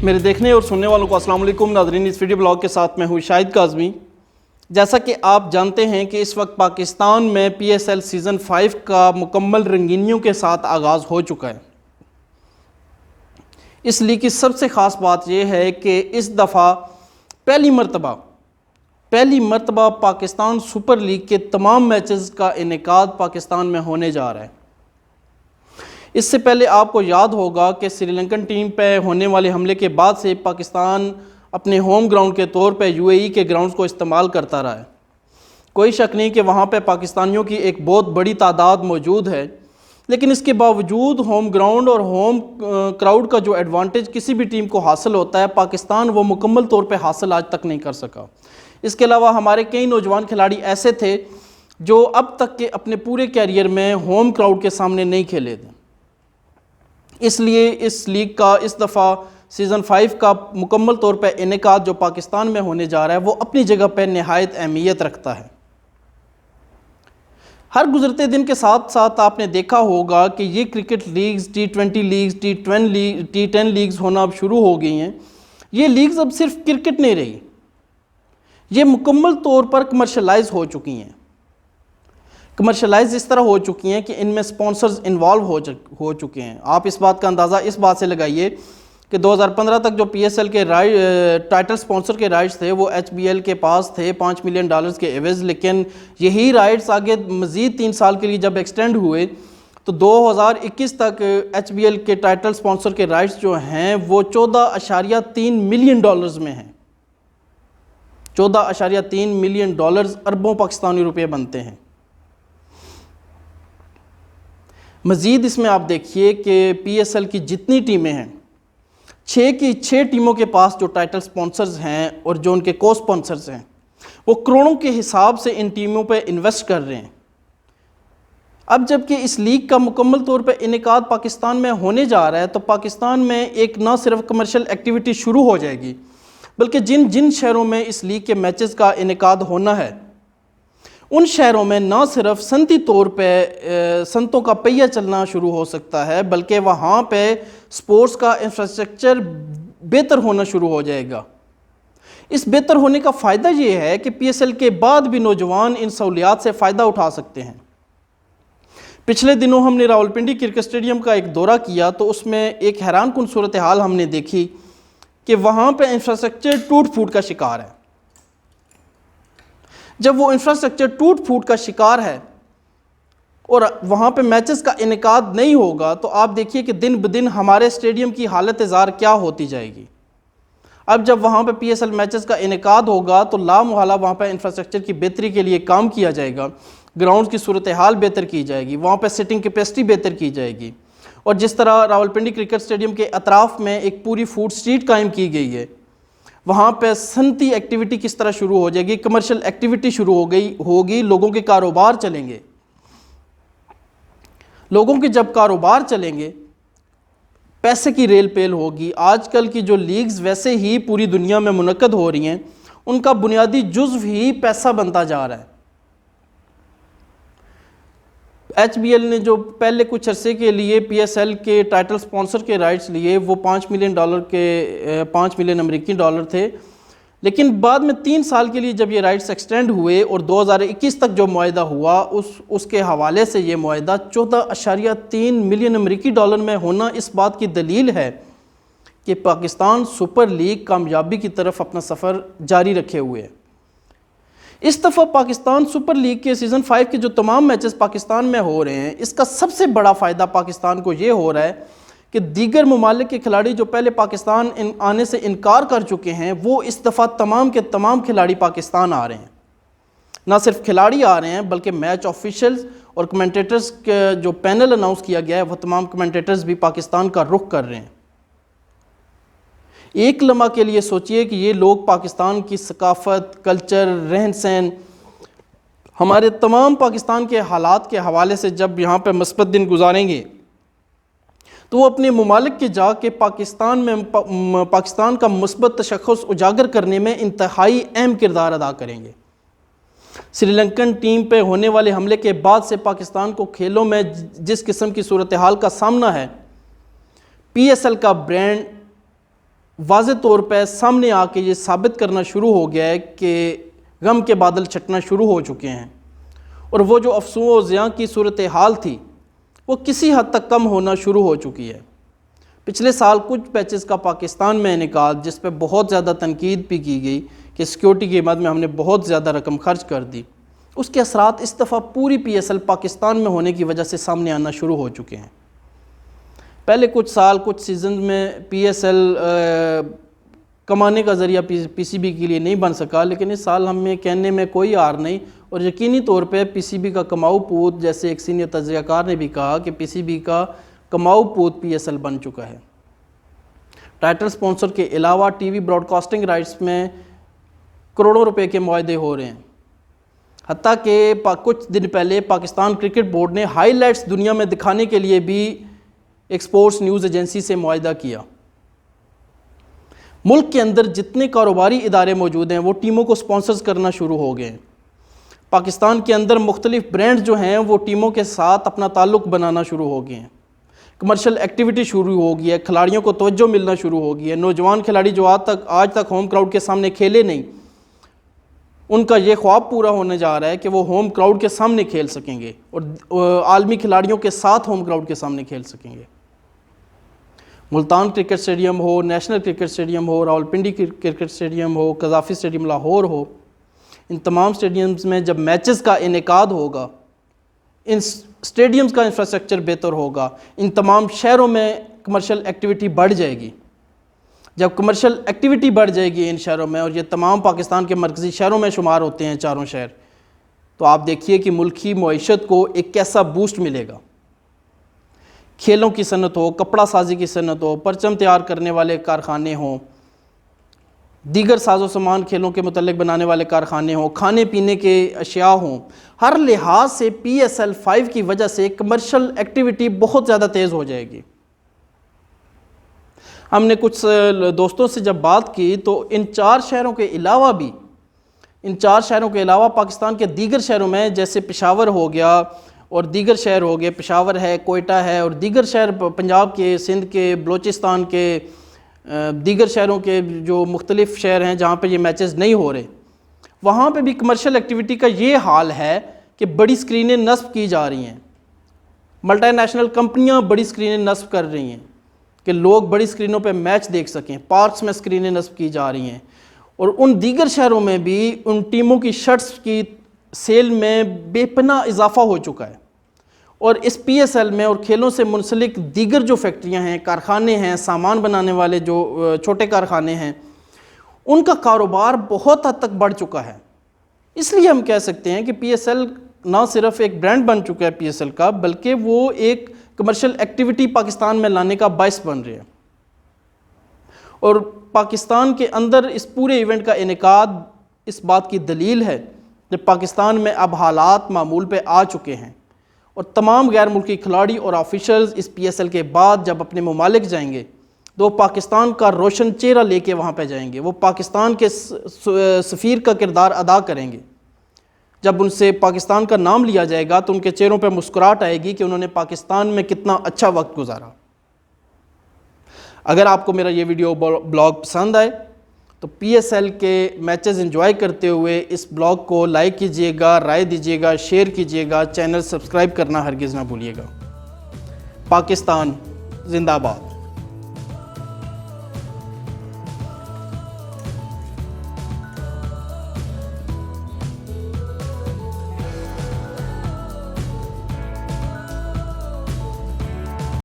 میرے دیکھنے اور سننے والوں کو السلام علیکم ناظرین، اس ویڈیو بلاگ کے ساتھ میں ہوں شاہد کاظمی۔ جیسا کہ آپ جانتے ہیں کہ اس وقت پاکستان میں پی ایس ایل سیزن 5 کا مکمل رنگینیوں کے ساتھ آغاز ہو چکا ہے۔ اس لیگ کی سب سے خاص بات یہ ہے کہ اس دفعہ پہلی مرتبہ پاکستان سپر لیگ کے تمام میچز کا انعقاد پاکستان میں ہونے جا رہا ہے۔ اس سے پہلے آپ کو یاد ہوگا کہ سری لنکن ٹیم پہ ہونے والے حملے کے بعد سے پاکستان اپنے ہوم گراؤنڈ کے طور پہ یو اے ای کے گراؤنڈز کو استعمال کرتا رہا ہے۔ کوئی شک نہیں کہ وہاں پہ پاکستانیوں کی ایک بہت بڑی تعداد موجود ہے، لیکن اس کے باوجود ہوم گراؤنڈ اور ہوم کراؤڈ کا جو ایڈوانٹیج کسی بھی ٹیم کو حاصل ہوتا ہے، پاکستان وہ مکمل طور پہ حاصل آج تک نہیں کر سکا۔ اس کے علاوہ ہمارے کئی نوجوان کھلاڑی ایسے تھے جو اب تک کے اپنے پورے کیریئر میں ہوم کراؤڈ کے سامنے نہیں کھیلے تھے۔ اس لیے اس لیگ کا اس دفعہ سیزن 5 کا مکمل طور پہ انعقاد جو پاکستان میں ہونے جا رہا ہے وہ اپنی جگہ پہ نہایت اہمیت رکھتا ہے۔ ہر گزرتے دن کے ساتھ ساتھ آپ نے دیکھا ہوگا کہ یہ cricket legs, T20 legs, T10 legs ہونا اب شروع ہو گئی ہیں۔ یہ لیگز اب صرف کرکٹ نہیں رہی، یہ مکمل طور پر کمرشلائز ہو چکی ہیں۔ کمرشلائز اس طرح ہو چکی ہیں کہ ان میں سپانسرز انوالو ہو چکے ہیں۔ آپ اس بات کا اندازہ اس بات سے لگائیے کہ 2015 تک جو پی ایس ایل کے ٹائٹل سپانسر کے رائٹس تھے وہ ایچ بی ایل کے پاس تھے $5 ملین کے عوض، لیکن یہی رائٹس آگے مزید 3 سال کے لیے جب ایکسٹینڈ ہوئے تو 2021 تک ایچ بی ایل کے ٹائٹل سپانسر کے رائٹس جو ہیں وہ $14.3 ملین میں ہیں۔ $14.3 ملین اربوں پاکستانی روپے بنتے ہیں۔ مزید اس میں آپ دیکھیے کہ پی ایس ایل کی جتنی ٹیمیں ہیں، 6 ٹیموں کے پاس جو ٹائٹل سپانسرز ہیں اور جو ان کے کو سپانسرز ہیں وہ کروڑوں کے حساب سے ان ٹیموں پہ انویسٹ کر رہے ہیں۔ اب جب کہ اس لیگ کا مکمل طور پہ انعقاد پاکستان میں ہونے جا رہا ہے تو پاکستان میں ایک نہ صرف کمرشل ایکٹیویٹی شروع ہو جائے گی، بلکہ جن شہروں میں اس لیگ کے میچز کا انعقاد ہونا ہے ان شہروں میں نہ صرف صنعتی طور پہ صنعتوں کا پہیہ چلنا شروع ہو سکتا ہے، بلکہ وہاں پہ سپورٹس کا انفراسٹرکچر بہتر ہونا شروع ہو جائے گا۔ اس بہتر ہونے کا فائدہ یہ ہے کہ پی ایس ایل کے بعد بھی نوجوان ان سہولیات سے فائدہ اٹھا سکتے ہیں۔ پچھلے دنوں ہم نے راولپنڈی کرکٹ اسٹیڈیم کا ایک دورہ کیا تو اس میں ایک حیران کن صورتحال ہم نے دیکھی کہ وہاں پہ انفراسٹرکچر ٹوٹ پھوٹ کا شکار ہے۔ جب وہ انفراسٹرکچر ٹوٹ پھوٹ کا شکار ہے اور وہاں پہ میچز کا انعقاد نہیں ہوگا تو آپ دیکھیے کہ دن بدن ہمارے اسٹیڈیم کی حالت زار کیا ہوتی جائے گی۔ اب جب وہاں پہ پی ایس ایل میچز کا انعقاد ہوگا تو لامحالہ وہاں پہ انفراسٹرکچر کی بہتری کے لیے کام کیا جائے گا، گراؤنڈز کی صورتحال بہتر کی جائے گی، وہاں پہ سٹنگ کیپیسٹی بہتر کی جائے گی، اور جس طرح راولپنڈی کرکٹ اسٹیڈیم کے اطراف میں ایک پوری فوڈ اسٹریٹ قائم کی گئی ہے، وہاں پہ صنعتی ایکٹیویٹی کس طرح شروع ہو جائے گی، کمرشل ایکٹیویٹی شروع ہوگی، لوگوں کے کاروبار چلیں گے۔ لوگوں کے جب کاروبار چلیں گے، پیسے کی ریل پیل ہوگی۔ آج کل کی جو لیگز ویسے ہی پوری دنیا میں منعقد ہو رہی ہیں، ان کا بنیادی جزو ہی پیسہ بنتا جا رہا ہے۔ ایچ بی ایل نے جو پہلے کچھ عرصے کے لیے پی ایس ایل کے ٹائٹل سپانسر کے رائٹس لیے وہ $5 ملین امریکی ڈالر تھے، لیکن بعد میں 3 سال کے لیے جب یہ رائٹس ایکسٹینڈ ہوئے اور 2021 تک جو معاہدہ ہوا اس کے حوالے سے یہ معاہدہ $14.3 ملین امریکی میں ہونا اس بات کی دلیل ہے کہ پاکستان سپر لیگ کامیابی کی طرف اپنا سفر جاری رکھے ہوئے ہے۔ اس دفعہ پاکستان سپر لیگ کے سیزن 5 کے جو تمام میچز پاکستان میں ہو رہے ہیں، اس کا سب سے بڑا فائدہ پاکستان کو یہ ہو رہا ہے کہ دیگر ممالک کے کھلاڑی جو پہلے پاکستان آنے سے انکار کر چکے ہیں وہ اس دفعہ تمام کے تمام کھلاڑی پاکستان آ رہے ہیں۔ نہ صرف کھلاڑی آ رہے ہیں بلکہ میچ آفیشلز اور کمنٹیٹرز کے جو پینل اناؤنس کیا گیا ہے وہ تمام کمنٹیٹرز بھی پاکستان کا رخ کر رہے ہیں۔ ایک لمحہ کے لیے سوچئے کہ یہ لوگ پاکستان کی ثقافت، کلچر، رہن سہن، ہمارے تمام پاکستان کے حالات کے حوالے سے جب یہاں پہ مثبت دن گزاریں گے تو وہ اپنے ممالک کے جا کے پاکستان کا مثبت تشخص اجاگر کرنے میں انتہائی اہم کردار ادا کریں گے۔ سری لنکن ٹیم پہ ہونے والے حملے کے بعد سے پاکستان کو کھیلوں میں جس قسم کی صورتحال کا سامنا ہے، پی ایس ایل کا برانڈ واضح طور پہ سامنے آ کے یہ ثابت کرنا شروع ہو گیا ہے کہ غم کے بادل چھٹنا شروع ہو چکے ہیں، اور وہ جو افسوں و زیاں کی صورتحال تھی وہ کسی حد تک کم ہونا شروع ہو چکی ہے۔ پچھلے سال کچھ پیچز کا پاکستان میں انعقاد، جس پہ بہت زیادہ تنقید بھی کی گئی کہ سیکیورٹی کی مد میں ہم نے بہت زیادہ رقم خرچ کر دی، اس کے اثرات اس دفعہ پوری پی ایس ایل پاکستان میں ہونے کی وجہ سے سامنے آنا شروع ہو چکے ہیں۔ پہلے کچھ سال کچھ سیزن میں پی ایس ایل کمانے کا ذریعہ پی سی بی کے لیے نہیں بن سکا، لیکن اس سال ہمیں کہنے میں کوئی عار نہیں، اور یقینی طور پہ پی سی بی کا کماؤ پوت، جیسے ایک سینئر تجزیہ کار نے بھی کہا کہ پی سی بی کا کماؤ پوت پی ایس ایل بن چکا ہے۔ ٹائٹل سپانسر کے علاوہ T V broadcasting rights میں کروڑوں روپے کے معاہدے ہو رہے ہیں، حتیٰ کہ کچھ دن پہلے پاکستان کرکٹ بورڈ نے ہائی لائٹس دنیا میں دکھانے کے لیے بھی ایک سپورٹس نیوز ایجنسی سے معاہدہ کیا۔ ملک کے اندر جتنے کاروباری ادارے موجود ہیں وہ ٹیموں کو سپانسرز کرنا شروع ہو گئے ہیں۔ پاکستان کے اندر مختلف برانڈ جو ہیں وہ ٹیموں کے ساتھ اپنا تعلق بنانا شروع ہو گئے ہیں، کمرشل ایکٹیویٹی شروع ہو گئی ہے، کھلاڑیوں کو توجہ ملنا شروع ہو گئی ہے۔ نوجوان کھلاڑی جو آج تک ہوم کراؤڈ کے سامنے کھیلے نہیں، ان کا یہ خواب پورا ہونے جا رہا ہے کہ وہ ہوم کراؤڈ کے سامنے کھیل سکیں گے اور عالمی کھلاڑیوں کے ساتھ ہوم کراؤڈ کے سامنے کھیل سکیں گے۔ ملتان کرکٹ اسٹیڈیم ہو، نیشنل کرکٹ اسٹیڈیم ہو، راولپنڈی کرکٹ اسٹیڈیم ہو، قذافی اسٹیڈیم لاہور ہو، ان تمام اسٹیڈیمز میں جب میچز کا انعقاد ہوگا، ان اسٹیڈیمز کا انفراسٹرکچر بہتر ہوگا، ان تمام شہروں میں کمرشل ایکٹیویٹی بڑھ جائے گی۔ جب کمرشل ایکٹیویٹی بڑھ جائے گی ان شہروں میں، اور یہ تمام پاکستان کے مرکزی شہروں میں شمار ہوتے ہیں چاروں شہر، تو آپ دیکھیے کہ ملکی معیشت کو ایک کیسا بوسٹ ملے گا۔ کھیلوں کی صنعت ہو، کپڑا سازی کی صنعت ہو، پرچم تیار کرنے والے کارخانے ہوں، دیگر ساز و سامان کھیلوں کے متعلق بنانے والے کارخانے ہوں، کھانے پینے کے اشیاء ہوں، ہر لحاظ سے پی ایس ایل 5 کی وجہ سے کمرشل ایکٹیویٹی بہت زیادہ تیز ہو جائے گی۔ ہم نے کچھ دوستوں سے جب بات کی تو ان چار شہروں کے علاوہ پاکستان کے دیگر شہروں میں، جیسے پشاور ہو گیا اور دیگر شہر ہو گئے، پشاور ہے، کوئٹہ ہے، اور دیگر شہر پنجاب کے، سندھ کے، بلوچستان کے، دیگر شہروں کے جو مختلف شہر ہیں جہاں پہ یہ میچز نہیں ہو رہے، وہاں پہ بھی کمرشل ایکٹیویٹی کا یہ حال ہے کہ بڑی اسکرینیں نصب کی جا رہی ہیں، ملٹی نیشنل کمپنیاں بڑی اسکرینیں نصب کر رہی ہیں کہ لوگ بڑی اسکرینوں پہ میچ دیکھ سکیں، پارکس میں اسکرینیں نصب کی جا رہی ہیں، اور ان دیگر شہروں میں بھی ان ٹیموں کی شرٹس کی سیل میں بے پناہ اضافہ ہو چکا ہے، اور اس پی ایس ایل میں اور کھیلوں سے منسلک دیگر جو فیکٹریاں ہیں، کارخانے ہیں، سامان بنانے والے جو چھوٹے کارخانے ہیں، ان کا کاروبار بہت حد تک بڑھ چکا ہے۔ اس لیے ہم کہہ سکتے ہیں کہ پی ایس ایل نہ صرف ایک برانڈ بن چکا ہے پی ایس ایل کا، بلکہ وہ ایک کمرشل ایکٹیویٹی پاکستان میں لانے کا باعث بن رہے ہیں، اور پاکستان کے اندر اس پورے ایونٹ کا انعقاد اس بات کی دلیل ہے کہ پاکستان میں اب حالات معمول پہ آ چکے ہیں، اور تمام غیر ملکی کھلاڑی اور آفیشلز اس پی ایس ایل کے بعد جب اپنے ممالک جائیں گے تو وہ پاکستان کا روشن چہرہ لے کے وہاں پہ جائیں گے، وہ پاکستان کے سفیر کا کردار ادا کریں گے۔ جب ان سے پاکستان کا نام لیا جائے گا تو ان کے چہروں پہ مسکراہٹ آئے گی کہ انہوں نے پاکستان میں کتنا اچھا وقت گزارا۔ اگر آپ کو میرا یہ ویڈیو بلاگ پسند آئے تو پی ایس ایل کے میچز انجوائے کرتے ہوئے اس بلاگ کو لائک کیجئے گا، رائے دیجئے گا، شیئر کیجئے گا، چینل سبسکرائب کرنا ہرگز نہ بھولیے گا۔ پاکستان زندہ باد۔